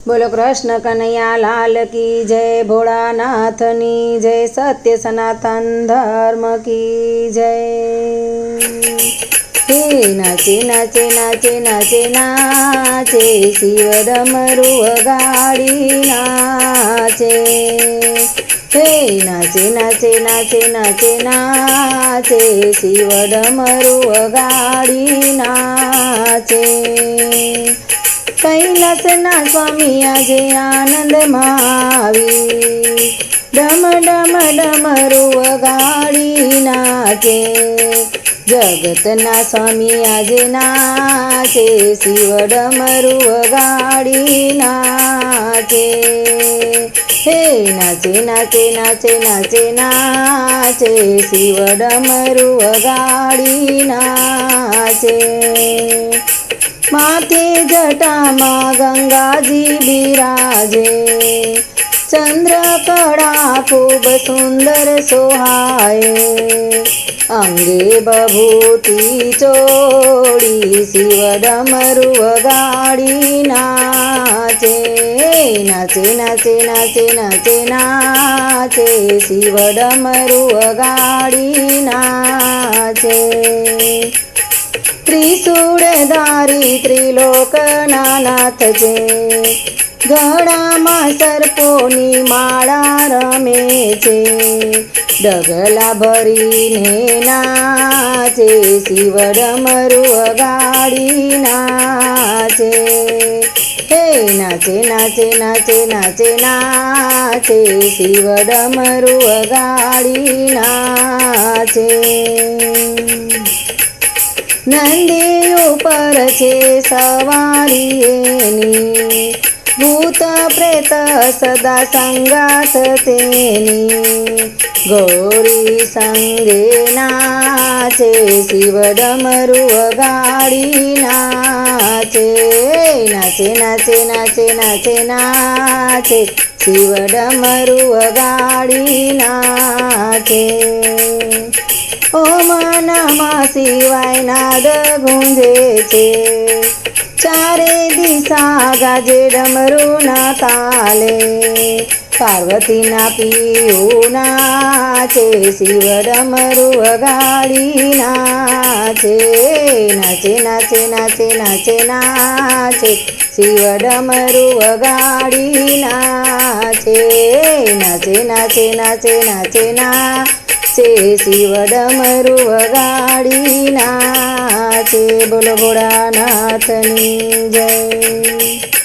बोलो कृष्ण कन्हैया लाल की जय, भोलानाथनी जय, सत्य सनातन धर्म की जय। हे नाचे नाचे नाचे नाचे नाचे शिव डमरू गाड़ी नाचे। हे नाचे नाचे नाचे नाचे नाचे शिव डमरू गाड़ी नाचे। कैलासना स्वामी आजे आनंद मावी, डम डम डमरू गाड़ी नाचे। जगतना स्वामी आजे नाचे, शिव डमरू गाड़ी नाचे। हे नाचे नाचे नाचे नाचे नाचे शिव डमरू गाड़ी नाचे। माथे जटामा गंगाजी बिराजे, चंद्रकड़ा खूब सुंदर सोहाए। अंगे बभूति चोड़ी शिव डमरू गाड़ी नाचे। नाचे नाचे नाचे नाचे नाचे शिव डमरू गाड़ी नाचे। त्रिशूळधारी त्रिलोकनाथ जे, गळाમાં सर्पोनी माळा रमे छे। डगला भरीने नाचे, शिव डमरू गाड़ी नाचे। हे नाचे नाचे नाचे नाचे नाचे शिव डमरू गाड़ी नाचे। नंदी ऊपर छे सवारी एनी, भूत प्रेत सदा संगात तेनी। गौरी संगे नाचे, शिव डमरू गाड़ी नाचे। नाचे नाचे नाचे नाचे नाचे शिव डमरू गाड़ी नाचे। ओम नमः शिवाय नाद गुंजे छे, चारे दिशा गाजे डमरू ना ताले। पार्वती ना पियू नाचे, शिव डमरू गाड़ी नाचे। नाचे नाचे नाचे नाचे नाचे शिव डमरू गाड़ी नाचे। नाचे नाचे नाचे नाचे नाचे शिव डमरू गाड़ी नाचे। बोलो भोलानाथनी जय।